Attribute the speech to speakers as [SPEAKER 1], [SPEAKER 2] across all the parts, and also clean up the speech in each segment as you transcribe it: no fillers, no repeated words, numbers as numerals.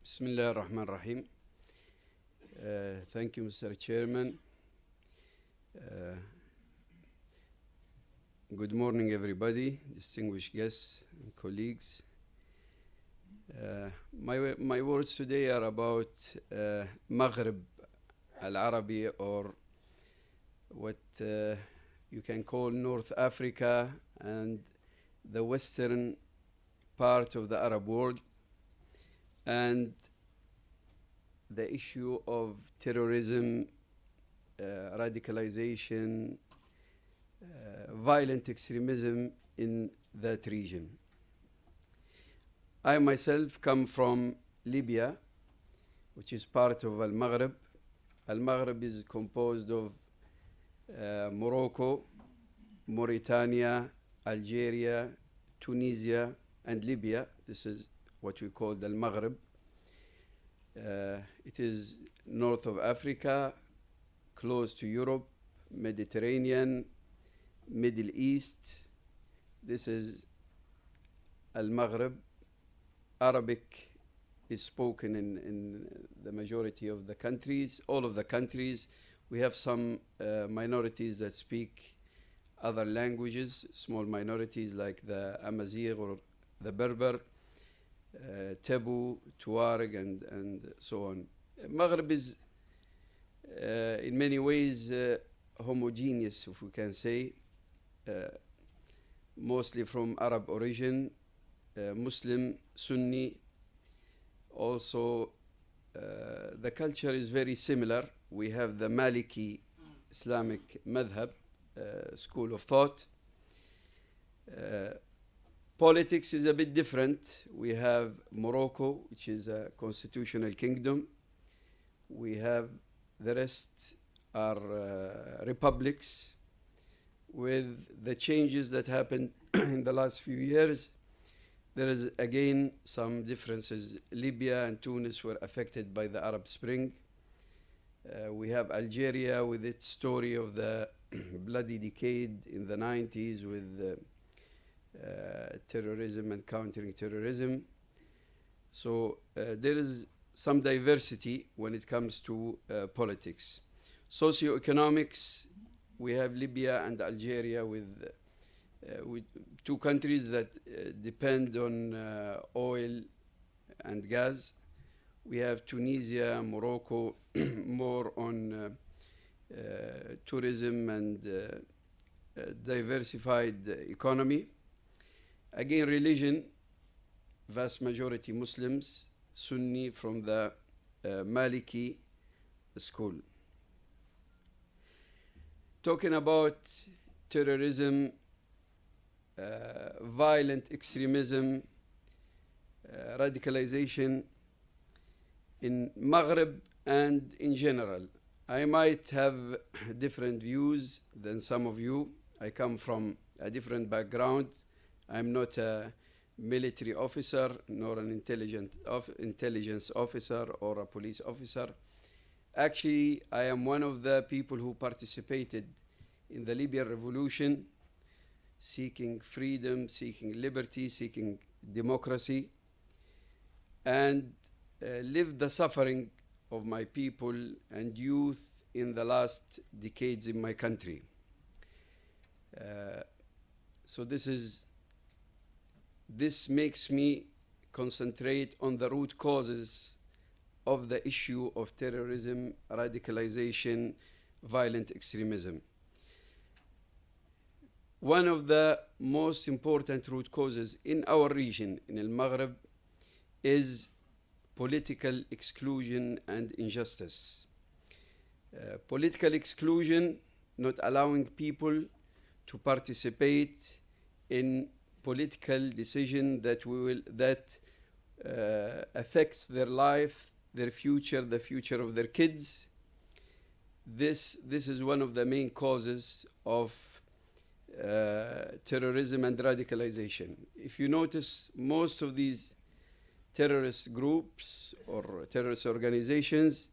[SPEAKER 1] Bismillah ar-Rahman ar-Rahim. Thank you, Mr. Chairman. Good morning, everybody, distinguished guests and colleagues. My words today are about Maghreb al-Arabi, or what you can call North Africa and the western part of the Arab world, and the issue of terrorism, radicalization, violent extremism in that region. I myself come from Libya, which is part of Al-Maghreb. Al-Maghreb is composed of Morocco, Mauritania, Algeria, Tunisia, and Libya. This is what we call the Maghreb. It is north of Africa, close to Europe, Mediterranean, Middle East. This is Al-Maghreb. Arabic is spoken in the majority of the countries, all of the countries. We have some minorities that speak other languages, small minorities like the Amazigh or the Berber, Tebu, Tuareg, and so on. Maghreb is in many ways homogeneous, if we can say, mostly from Arab origin, Muslim, Sunni. Also, the culture is very similar. We have the Maliki Islamic Madhab, school of thought. Politics is a bit different. We have Morocco, which is a constitutional kingdom. We have the rest are republics. With the changes that happened in the last few years, there is again some differences. Libya and Tunis were affected by the Arab Spring. We have Algeria with its story of the bloody decade in the 90s with terrorism and countering terrorism. So there is some diversity when it comes to politics. Socioeconomics, we have Libya and Algeria with two countries that depend on oil and gas. We have Tunisia, Morocco, more on tourism and diversified economy. Again, religion, vast majority Muslims, Sunni from the Maliki school. Talking about terrorism, violent extremism, radicalization in Maghreb and in general. I might have different views than some of you. I come from a different background. I'm not a military officer, nor an intelligence officer or a police officer. Actually, I am one of the people who participated in the Libyan revolution, seeking freedom, seeking liberty, seeking democracy, and lived the suffering of my people and youth in the last decades in my country. So this makes me concentrate on the root causes of the issue of terrorism, radicalization, violent extremism. One of the most important root causes in our region, in Al-Maghreb, is political exclusion and injustice. Political exclusion, not allowing people to participate in political decision that affects their life, their future, the future of their kids. This is one of the main causes of terrorism and radicalization. If you notice, most of these terrorist groups or terrorist organizations,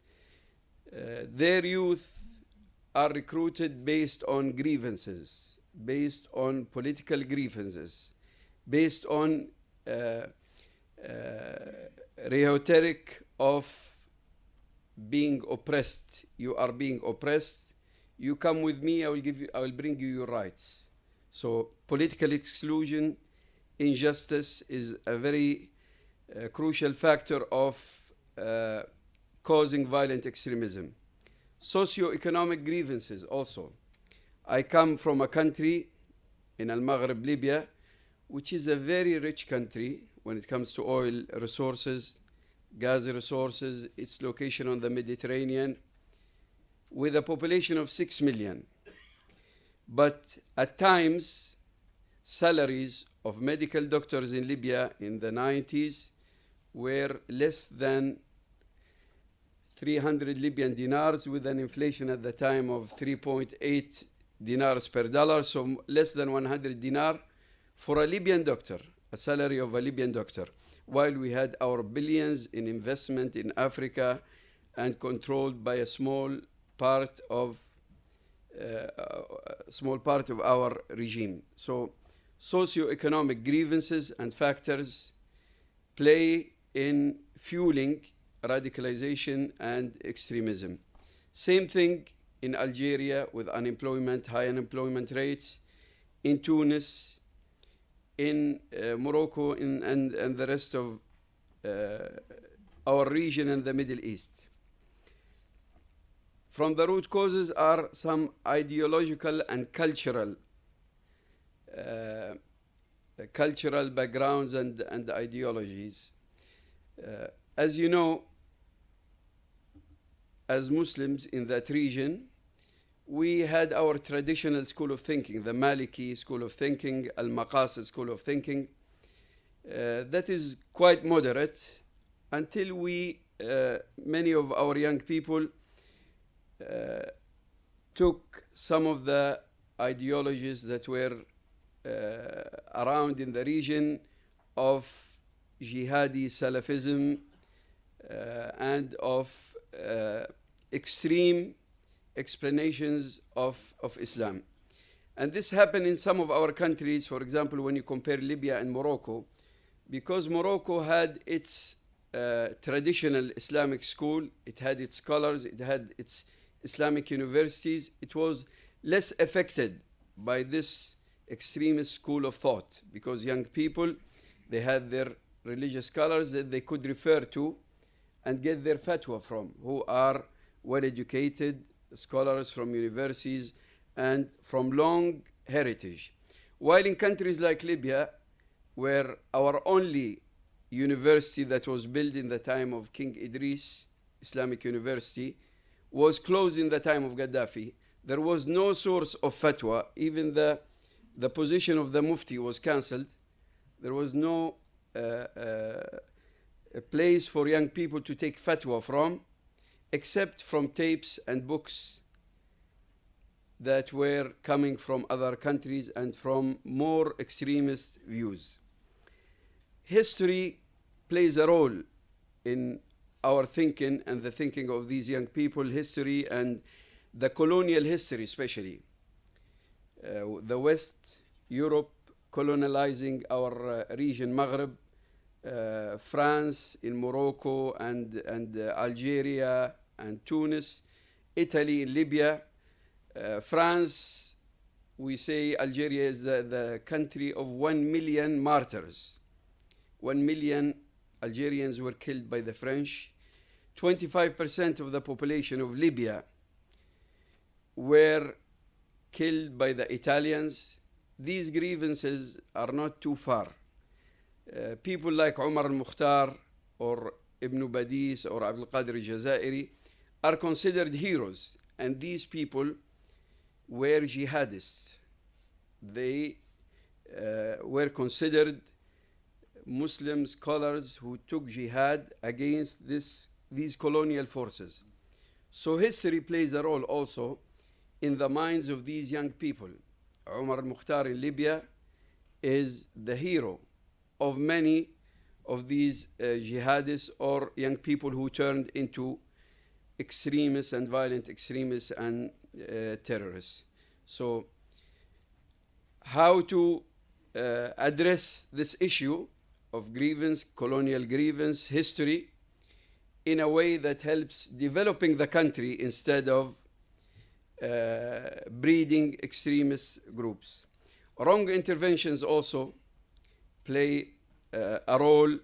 [SPEAKER 1] their youth are recruited based on grievances, based on political grievances, based on rhetoric of being oppressed. You are being oppressed. You come with me, I will bring you your rights. So political exclusion, injustice is a very crucial factor of causing violent extremism. Socio-economic grievances also. I come from a country in Maghreb, Libya, which is a very rich country when it comes to oil resources, gas resources. Its location on the Mediterranean, with a population of 6 million. But at times, salaries of medical doctors in Libya in the 90s were less than 300 Libyan dinars, with an inflation at the time of 3.8 dinars per dollar, so less than 100 dinar for a Libyan doctor, a salary of a Libyan doctor, while we had our billions in investment in Africa and controlled by a small part of our regime. So socio-economic grievances and factors play in fueling radicalization and extremism. Same thing in Algeria with unemployment, high unemployment rates, in Tunis, in Morocco, and the rest of our region and the Middle East. From the root causes are some ideological and cultural backgrounds and ideologies. As you know, as Muslims in that region, we had our traditional school of thinking, the Maliki school of thinking, Al-Maqasid school of thinking. That is quite moderate until many of our young people took some of the ideologies that were around in the region of jihadi Salafism and of extreme explanations of Islam. And this happened in some of our countries. For example, when you compare Libya and Morocco, because Morocco had its traditional Islamic school, it had its scholars, it had its Islamic universities, it was less affected by this extremist school of thought, because young people, they had their religious scholars that they could refer to and get their fatwa from, who are well-educated scholars from universities and from long heritage. While in countries like Libya, where our only university that was built in the time of King Idris, Islamic University, was closed in the time of Gaddafi, there was no source of fatwa. Even the position of the mufti was cancelled. There was no a place for young people to take fatwa from, except from tapes and books that were coming from other countries and from more extremist views. History plays a role in our thinking and the thinking of these young people. History and the colonial history especially. The West, Europe colonizing our region, Maghreb, France in Morocco and Algeria and Tunis, Italy in Libya, France, we say Algeria is the country of 1 million martyrs. 1 million Algerians were killed by the French. 25% of the population of Libya were killed by the Italians. These grievances are not too far. People like Omar al-Mukhtar or Ibn Badis or Abdul Qadir al-Jazairi are considered heroes, and these people were jihadists. They were considered Muslim scholars who took jihad against these colonial forces. So history plays a role also in the minds of these young people. Omar al-Mukhtar in Libya is the hero of many of these jihadists or young people who turned into extremists and violent extremists and terrorists. So how to address this issue of grievance, colonial grievance, history, in a way that helps developing the country instead of breeding extremist groups. Wrong interventions also play a role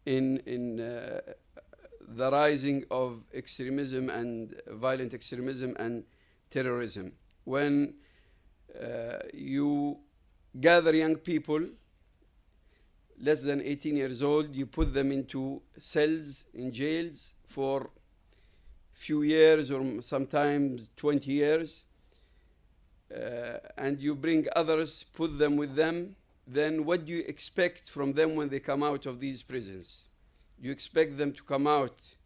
[SPEAKER 1] in the rising of extremism and violent extremism and terrorism. When you gather young people less than 18 years old, you put them into cells in jails for few years or sometimes 20 years, and you bring others, put them with them, then what do you expect from them when they come out of these prisons? You expect them to come out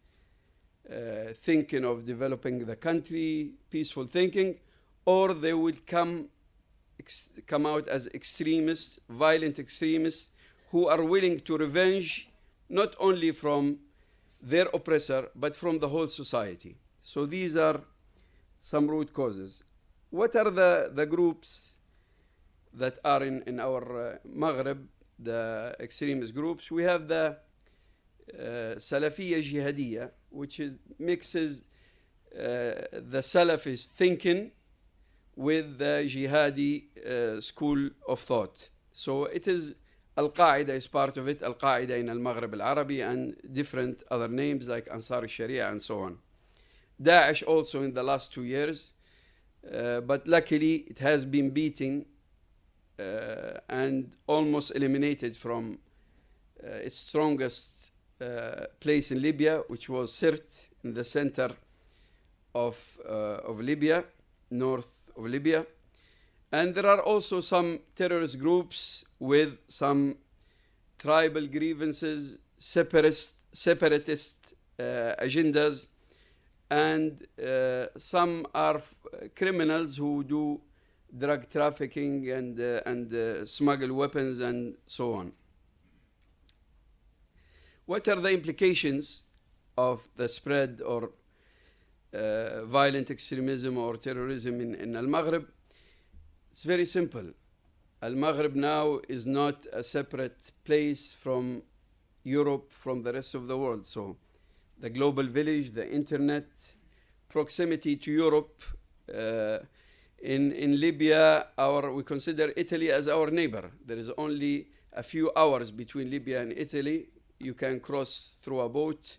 [SPEAKER 1] thinking of developing the country, peaceful thinking, or they will come out as extremists, violent extremists, who are willing to revenge not only from their oppressor, but from the whole society. So these are some root causes. What are the groups that are in our Maghreb, the extremist groups? We have the Salafiyya Jihadiyya, which mixes the Salafist thinking with the Jihadi school of thought. So it is Al-Qaeda is part of it, Al-Qaeda in Al-Maghreb Al-Arabi, and different other names like Ansar al-Sharia and so on. Daesh also in the last 2 years, but luckily it has been beaten and almost eliminated from its strongest place in Libya, which was Sirte, in the center of Libya, north of Libya. And there are also some terrorist groups with some tribal grievances, separatist agendas, and some are criminals who do drug trafficking and smuggle weapons and so on. What are the implications of the spread or violent extremism or terrorism in Al-Maghreb? It's very simple. Al-Maghreb now is not a separate place from Europe, from the rest of the world. So the global village, the internet, proximity to Europe. In Libya, we consider Italy as our neighbor. There is only a few hours between Libya and Italy. You can cross through a boat.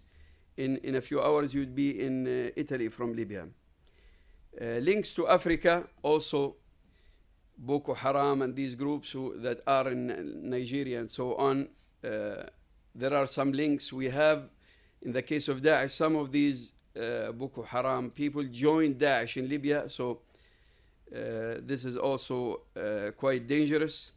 [SPEAKER 1] In a few hours, you'd be in Italy from Libya. Links to Africa, also Boko Haram and these groups that are in Nigeria and so on. There are some links we have. In the case of Daesh, some of these Boko Haram people joined Daesh in Libya, so this is also quite dangerous.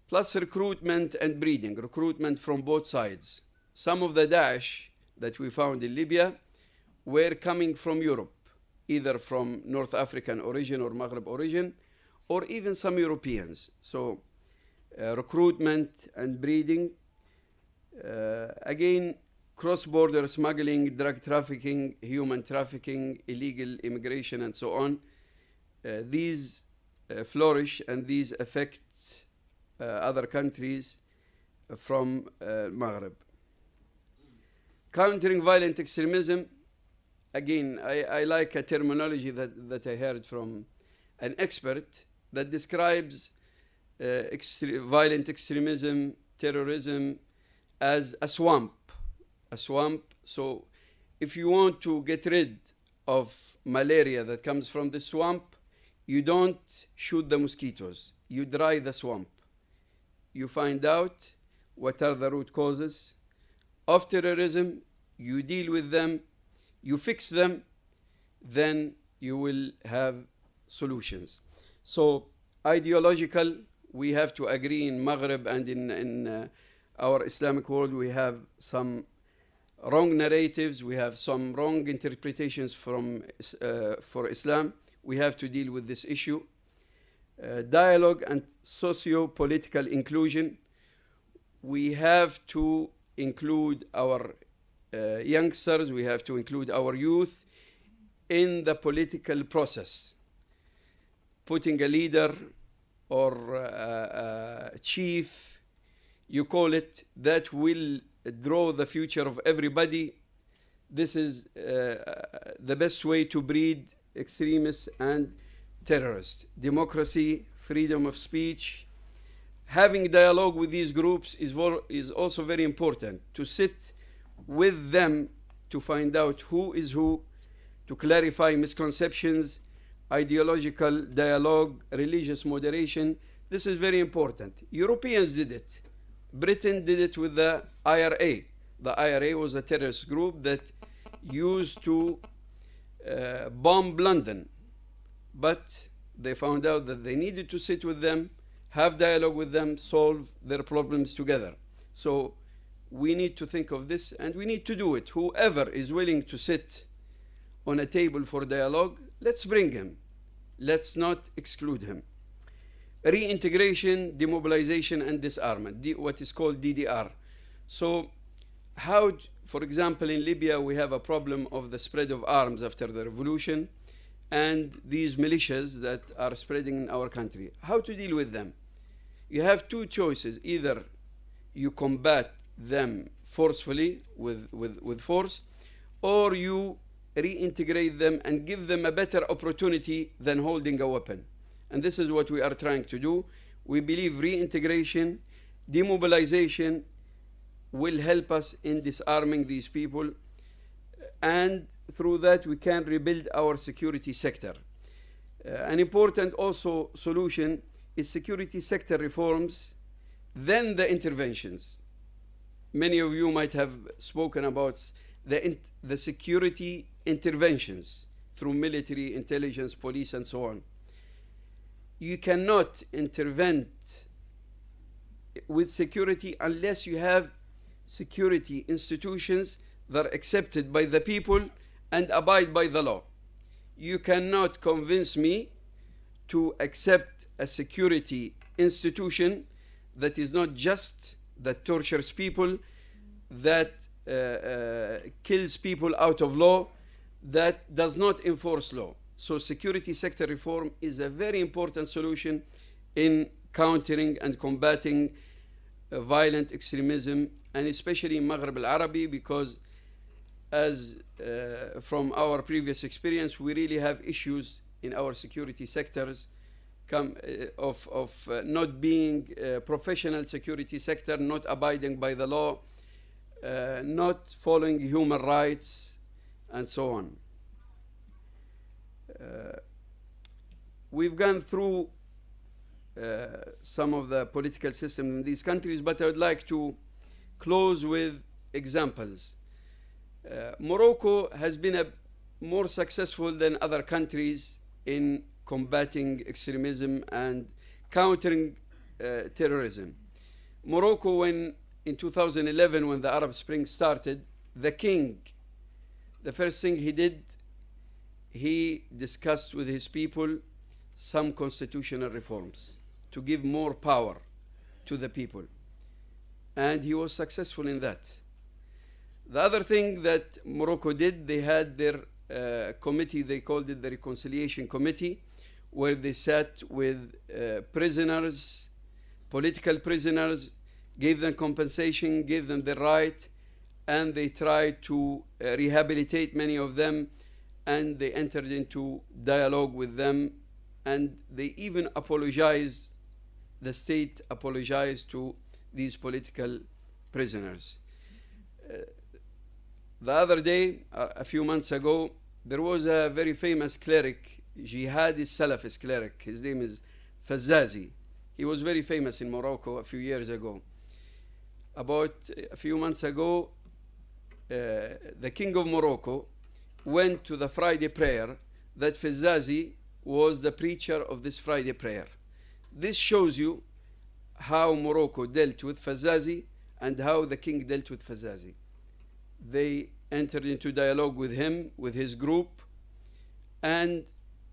[SPEAKER 1] Plus recruitment and breeding, recruitment from both sides. Some of the Daesh that we found in Libya were coming from Europe, either from North African origin or Maghreb origin, or even some Europeans. So recruitment and breeding. Again, cross-border smuggling, drug trafficking, human trafficking, illegal immigration, and so on. These flourish and these affect other countries from Maghreb. Countering violent extremism. Again, I like a terminology that I heard from an expert that describes violent extremism, terrorism as a swamp. A swamp. So if you want to get rid of malaria that comes from the swamp, you don't shoot the mosquitoes. You dry the swamp. You find out what are the root causes of terrorism. You deal with them. You fix them. Then you will have solutions. So ideological, we have to agree in Maghreb and in our Islamic world, we have some wrong narratives, we have some wrong interpretations for Islam. We have to deal with this issue. Dialogue and socio-political inclusion. We have to include our youngsters, we have to include our youth in the political process. Putting a leader or a chief, you call it, that will draw the future of everybody this is the best way to breed extremists and terrorists. Democracy, freedom of speech, having dialogue with these groups is also very important. To sit with them to find out who is who, to clarify misconceptions, ideological dialogue, religious moderation. This is very important. Europeans did it. Britain did it with the IRA. The IRA was a terrorist group that used to bomb London. But they found out that they needed to sit with them, have dialogue with them, solve their problems together. So we need to think of this, and we need to do it. Whoever is willing to sit on a table for dialogue, let's bring him. Let's not exclude him. Reintegration, demobilization, and disarmament, what is called DDR. So how, for example, in Libya, we have a problem of the spread of arms after the revolution and these militias that are spreading in our country. How to deal with them? You have two choices. Either you combat them forcefully with force, or you reintegrate them and give them a better opportunity than holding a weapon. And this is what we are trying to do. We believe reintegration, demobilization will help us in disarming these people, and through that we can rebuild our security sector. An important also solution is security sector reforms, then the interventions. Many of you might have spoken about the security interventions through military, intelligence, police, and so on. You cannot intervene with security unless you have security institutions that are accepted by the people and abide by the law. You cannot convince me to accept a security institution that is not just, that tortures people, that kills people out of law, that does not enforce law. So security sector reform is a very important solution in countering and combating violent extremism, and especially in Maghreb al-Arabi, because as from our previous experience, we really have issues in our security sectors of not being a professional security sector, not abiding by the law, not following human rights, and so on. We've gone through some of the political systems in these countries, but I would like to close with examples. Morocco has been more successful than other countries in combating extremism and countering terrorism. Morocco, in 2011, when the Arab Spring started, the king, the first thing he did, he discussed with his people some constitutional reforms to give more power to the people. And he was successful in that. The other thing that Morocco did, they had their committee, they called it the Reconciliation Committee, where they sat with prisoners, political prisoners, gave them compensation, gave them the right, and they tried to rehabilitate many of them, and they entered into dialogue with them, and they even apologized, the state apologized to these political prisoners. The other day, a few months ago, there was a very famous cleric, Jihadi Salafist cleric. His name is Fazzazi. He was very famous in Morocco a few years ago. About a few months ago, the king of Morocco went to the Friday prayer that Fazzazi was the preacher of this Friday prayer. This shows you how Morocco dealt with Fazzazi and how the king dealt with Fazzazi. They entered into dialogue with him, with his group, and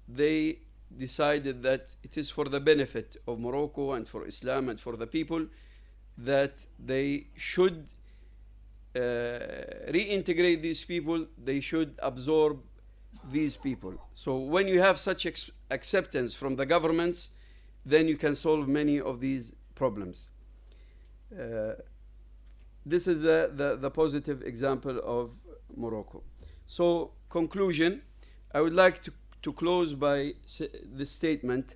[SPEAKER 1] they decided that it is for the benefit of Morocco and for Islam and for the people that they should reintegrate these people, they should absorb these people. So when you have such acceptance from the governments, then you can solve many of these problems. This is the positive example of Morocco. So, conclusion, I would like to close by this statement.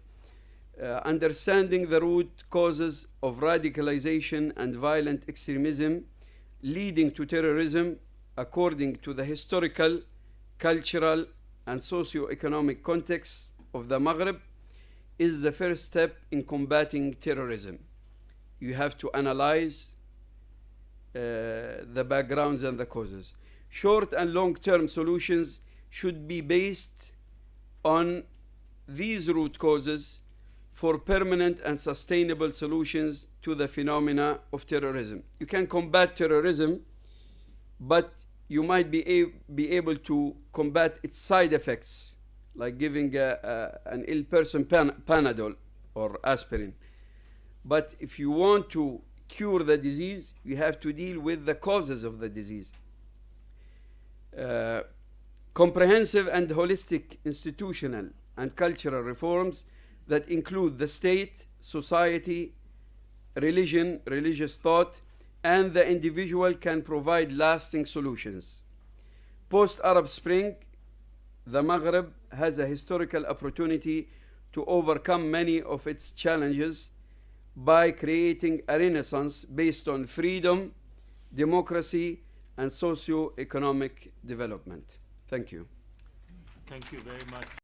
[SPEAKER 1] Understanding the root causes of radicalization and violent extremism leading to terrorism according to the historical, cultural, and socio-economic context of the Maghreb is the first step in combating terrorism. You have to analyze the backgrounds and the causes. Short and long-term solutions should be based on these root causes for permanent and sustainable solutions to the phenomena of terrorism. You can combat terrorism, but you might be able to combat its side effects, like giving an ill person Panadol or aspirin. But if you want to cure the disease, you have to deal with the causes of the disease. Comprehensive and holistic institutional and cultural reforms that include the state, society, religion, religious thought, and the individual can provide lasting solutions. Post-Arab Spring, the Maghreb has a historical opportunity to overcome many of its challenges by creating a renaissance based on freedom, democracy, and socio-economic development. Thank you.
[SPEAKER 2] Thank you very much.